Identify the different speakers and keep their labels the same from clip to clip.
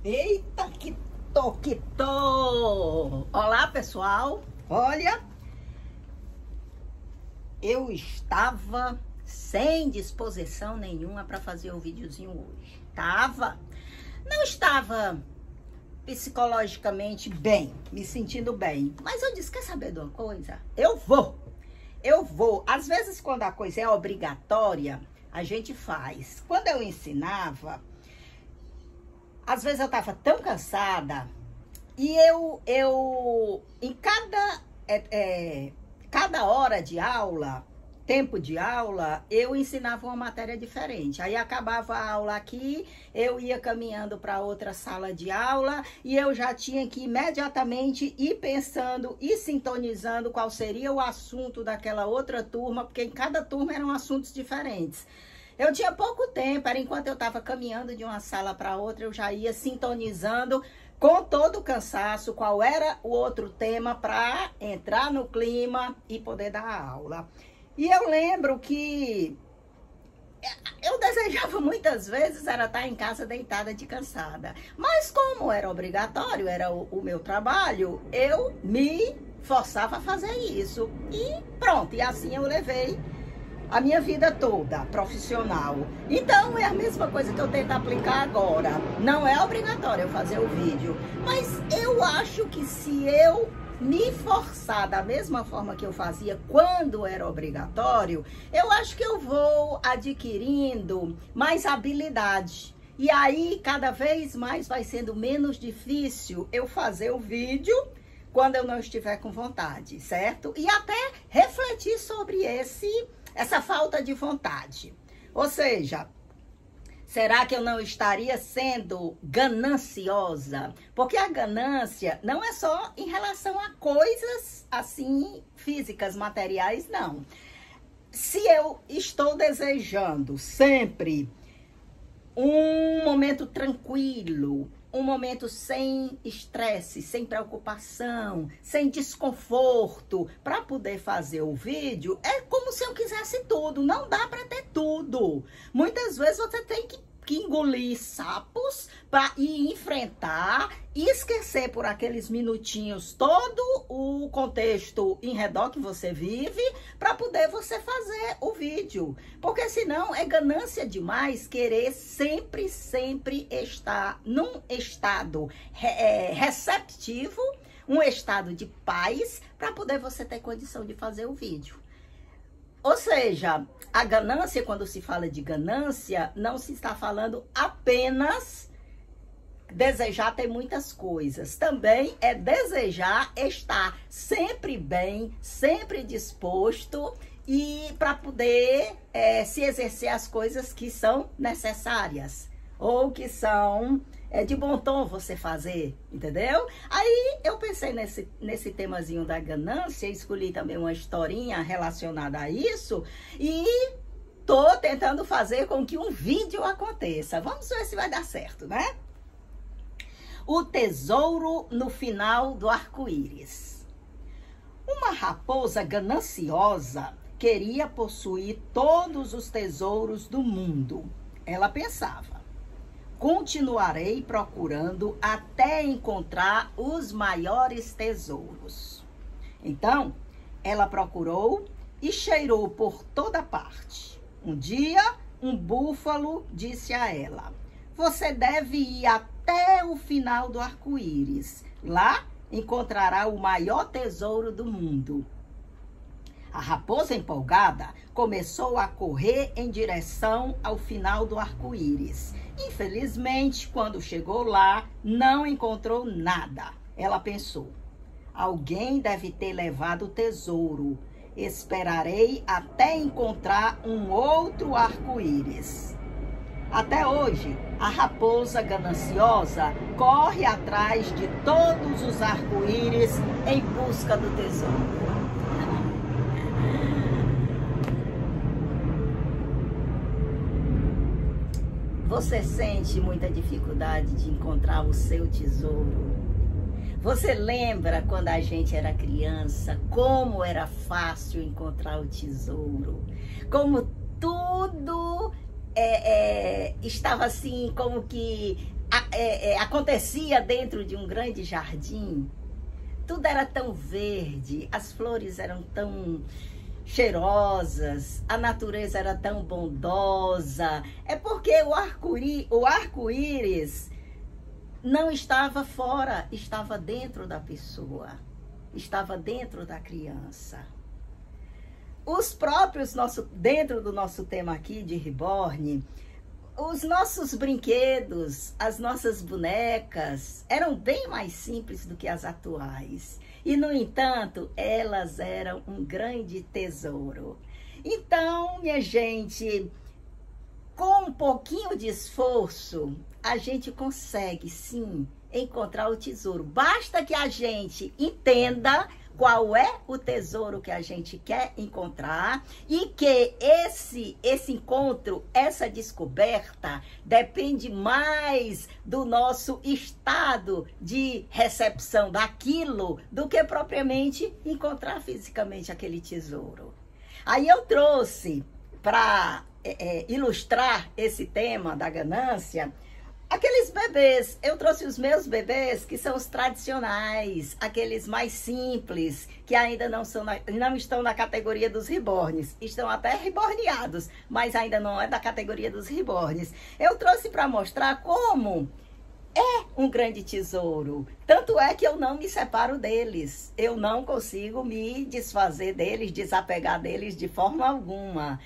Speaker 1: Eita, que tô! Olá, pessoal! Olha, eu estava sem disposição nenhuma para fazer o videozinho hoje. Não estava psicologicamente bem, me sentindo bem. Mas eu disse, quer saber de uma coisa? Eu vou. Às vezes, quando a coisa é obrigatória, a gente faz. Quando eu ensinava, às vezes eu estava tão cansada e eu em cada hora de aula, tempo de aula, eu ensinava uma matéria diferente. Aí acabava a aula aqui, eu ia caminhando para outra sala de aula e eu já tinha que imediatamente ir pensando e sintonizando qual seria o assunto daquela outra turma, porque em cada turma eram assuntos diferentes. Eu tinha pouco tempo, era enquanto eu estava caminhando de uma sala para outra, eu já ia sintonizando com todo o cansaço qual era o outro tema para entrar no clima e poder dar a aula. E eu lembro que eu desejava muitas vezes era estar em casa deitada de cansada. Mas como era obrigatório, era o meu trabalho, eu me forçava a fazer isso. E pronto, e assim eu levei a minha vida toda, profissional. Então, é a mesma coisa que eu tento aplicar agora. Não é obrigatório eu fazer o vídeo, mas eu acho que se eu me forçar da mesma forma que eu fazia quando era obrigatório, eu acho que eu vou adquirindo mais habilidade. E aí, cada vez mais vai sendo menos difícil eu fazer o vídeo quando eu não estiver com vontade, certo? E até refletir sobre essa falta de vontade. Ou seja, será que eu não estaria sendo gananciosa? Porque a ganância não é só em relação a coisas assim físicas, materiais, não. Se eu estou desejando sempre um momento tranquilo, um momento sem estresse, sem preocupação, sem desconforto, para poder fazer o vídeo, é como se eu quisesse tudo. Não dá para ter tudo. Muitas vezes você tem que engolir sapos para ir enfrentar e esquecer por aqueles minutinhos todo o contexto em redor que você vive para poder você fazer o vídeo. Porque senão é ganância demais querer sempre estar num estado receptivo, um estado de paz para poder você ter condição de fazer o vídeo. Ou seja, a ganância, quando se fala de ganância, não se está falando apenas desejar ter muitas coisas. Também é desejar estar sempre bem, sempre disposto e para poder se exercer as coisas que são necessárias ou que são de bom tom você fazer, entendeu? Aí eu pensei nesse temazinho da ganância, escolhi também uma historinha relacionada a isso e tô tentando fazer com que um vídeo aconteça. Vamos ver se vai dar certo, né? O tesouro no final do arco-íris. Uma raposa gananciosa queria possuir todos os tesouros do mundo. Ela pensava: continuarei procurando até encontrar os maiores tesouros. Então, ela procurou e cheirou por toda parte. Um dia, um búfalo disse a ela: você deve ir até o final do arco-íris. Lá encontrará o maior tesouro do mundo. A raposa, empolgada, começou a correr em direção ao final do arco-íris. Infelizmente, quando chegou lá, não encontrou nada. Ela pensou: alguém deve ter levado o tesouro. Esperarei até encontrar um outro arco-íris. Até hoje, a raposa gananciosa corre atrás de todos os arco-íris em busca do tesouro. Você sente muita dificuldade de encontrar o seu tesouro? Você lembra quando a gente era criança, como era fácil encontrar o tesouro? Como tudo estava assim, como que acontecia dentro de um grande jardim. Tudo era tão verde, as flores eram tão cheirosas, a natureza era tão bondosa. É porque o arco-íris não estava fora, estava dentro da pessoa, estava dentro da criança. Os próprios, dentro do nosso tema aqui de Reborn, os nossos brinquedos, as nossas bonecas eram bem mais simples do que as atuais. E, no entanto, elas eram um grande tesouro. Então, minha gente, com um pouquinho de esforço, a gente consegue, sim, encontrar o tesouro. Basta que a gente entenda qual é o tesouro que a gente quer encontrar e que esse encontro, essa descoberta, depende mais do nosso estado de recepção daquilo do que propriamente encontrar fisicamente aquele tesouro. Aí eu trouxe para ilustrar esse tema da ganância aqueles bebês. Eu trouxe os meus bebês que são os tradicionais, aqueles mais simples, que ainda não estão na categoria dos reborns. Estão até reborneados, mas ainda não é da categoria dos reborns. Eu trouxe para mostrar como é um grande tesouro. Tanto é que eu não me separo deles. Eu não consigo me desfazer deles, desapegar deles de forma alguma.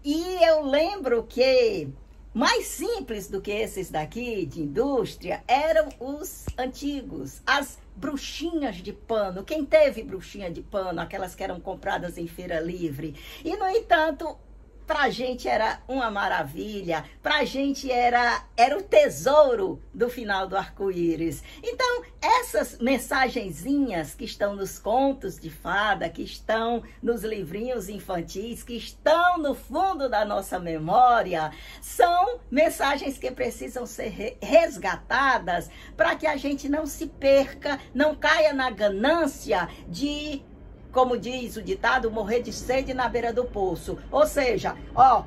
Speaker 1: E eu lembro que mais simples do que esses daqui, de indústria, eram os antigos, as bruxinhas de pano. Quem teve bruxinha de pano? Aquelas que eram compradas em feira livre. E, no entanto, pra gente era uma maravilha, pra gente era o tesouro do final do arco-íris. Então, essas mensagenzinhas que estão nos contos de fada, que estão nos livrinhos infantis, que estão no fundo da nossa memória, são mensagens que precisam ser resgatadas para que a gente não se perca, não caia na ganância de, como diz o ditado, morrer de sede na beira do poço. Ou seja,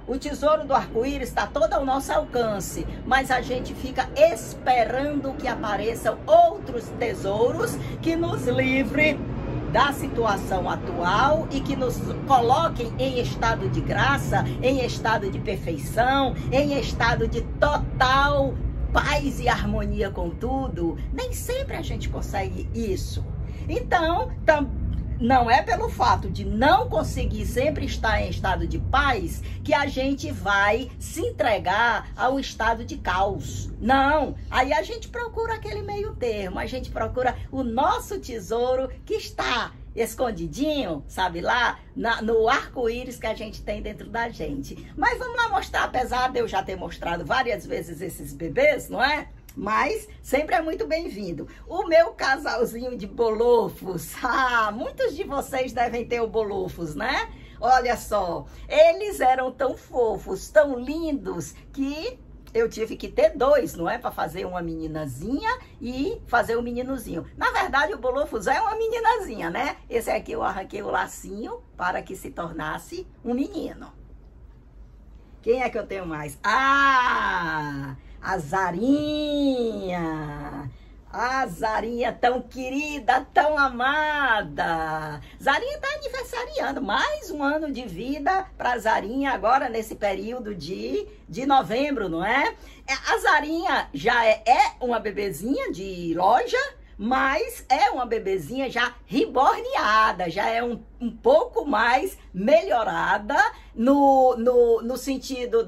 Speaker 1: o tesouro do arco-íris está todo ao nosso alcance, mas a gente fica esperando que apareçam outros tesouros que nos livrem da situação atual e que nos coloquem em estado de graça, em estado de perfeição, em estado de total paz e harmonia com tudo. Nem sempre a gente consegue isso. Então, não é pelo fato de não conseguir sempre estar em estado de paz que a gente vai se entregar ao estado de caos. Não, aí a gente procura aquele meio termo, a gente procura o nosso tesouro que está escondidinho, sabe lá, no arco-íris que a gente tem dentro da gente. Mas vamos lá mostrar, apesar de eu já ter mostrado várias vezes esses bebês, não é? Mas sempre é muito bem-vindo. O meu casalzinho de bolofos. Muitos de vocês devem ter o bolofos, né? Olha só, eles eram tão fofos, tão lindos, que eu tive que ter dois, não é? Para fazer uma meninazinha e fazer um meninozinho. Na verdade, o bolofos é uma meninazinha, né? Esse aqui eu arranquei o lacinho para que se tornasse um menino. Quem é que eu tenho mais? A Zarinha. A Zarinha tão querida, tão amada. Zarinha está aniversariando mais um ano de vida para Zarinha agora nesse período de novembro, não é? A Zarinha já é uma bebezinha de loja, mas é uma bebezinha já reborneada, já é um pouco mais melhorada no sentido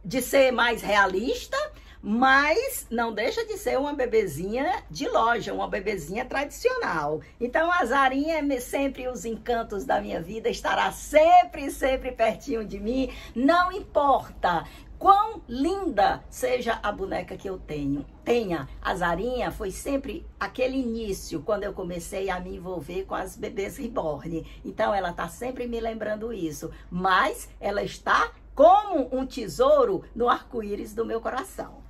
Speaker 1: de ser mais realista, mas não deixa de ser uma bebezinha de loja, uma bebezinha tradicional. Então, a Zarinha é sempre os encantos da minha vida, estará sempre, sempre pertinho de mim, não importa quão linda seja a boneca que eu tenha. A Zarinha foi sempre aquele início, quando eu comecei a me envolver com as bebês reborn. Então, ela está sempre me lembrando isso, mas ela está como um tesouro no arco-íris do meu coração.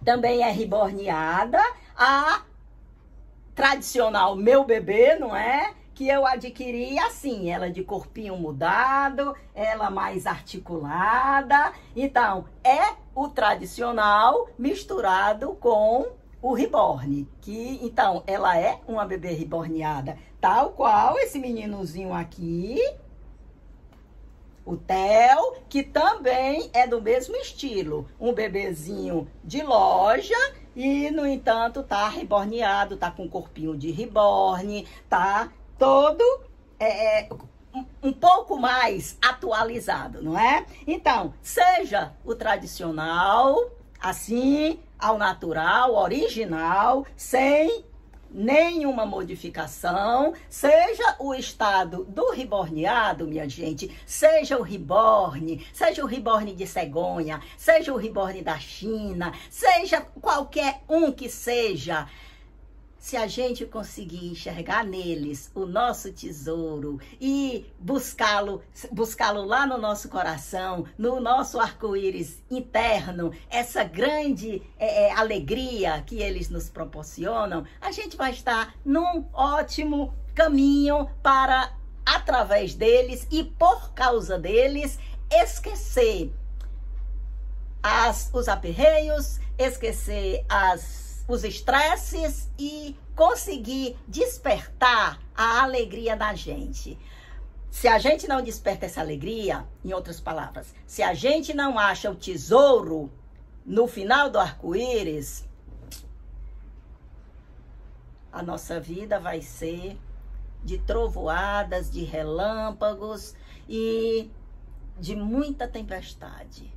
Speaker 1: Também é reborneada a tradicional meu bebê, não é? que eu adquiri assim, ela de corpinho mudado, ela mais articulada. Então, é o tradicional misturado com o reborn, que então ela é uma bebê reborneada, tal qual esse meninozinho aqui, o Theo, que também é do mesmo estilo, um bebezinho de loja e, no entanto, tá reborneado, tá com corpinho de reborn, tá todo um pouco mais atualizado, não é? Então, seja o tradicional, assim, ao natural, original, sem nenhuma modificação, seja o estado do reborneado, minha gente, seja o reborn de cegonha, seja o reborn da China, seja qualquer um que seja, se a gente conseguir enxergar neles o nosso tesouro e buscá-lo lá no nosso coração, no nosso arco-íris interno, essa grande alegria que eles nos proporcionam, a gente vai estar num ótimo caminho para, através deles e por causa deles, esquecer os aperreios, esquecer os estresses e conseguir despertar a alegria da gente. Se a gente não desperta essa alegria, em outras palavras, se a gente não acha o tesouro no final do arco-íris, a nossa vida vai ser de trovoadas, de relâmpagos e de muita tempestade.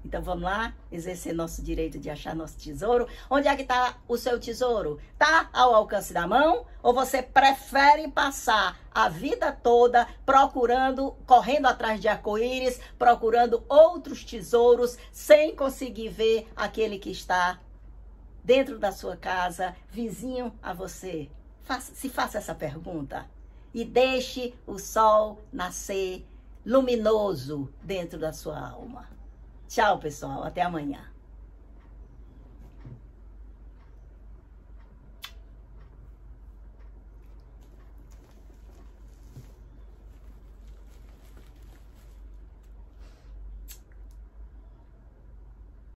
Speaker 1: Então vamos lá, exercer nosso direito de achar nosso tesouro. Onde é que está o seu tesouro? Está ao alcance da mão? Ou você prefere passar a vida toda correndo atrás de arco-íris, procurando outros tesouros, sem conseguir ver aquele que está dentro da sua casa, vizinho a você? Se faça essa pergunta e deixe o sol nascer luminoso dentro da sua alma. Tchau, pessoal. Até amanhã.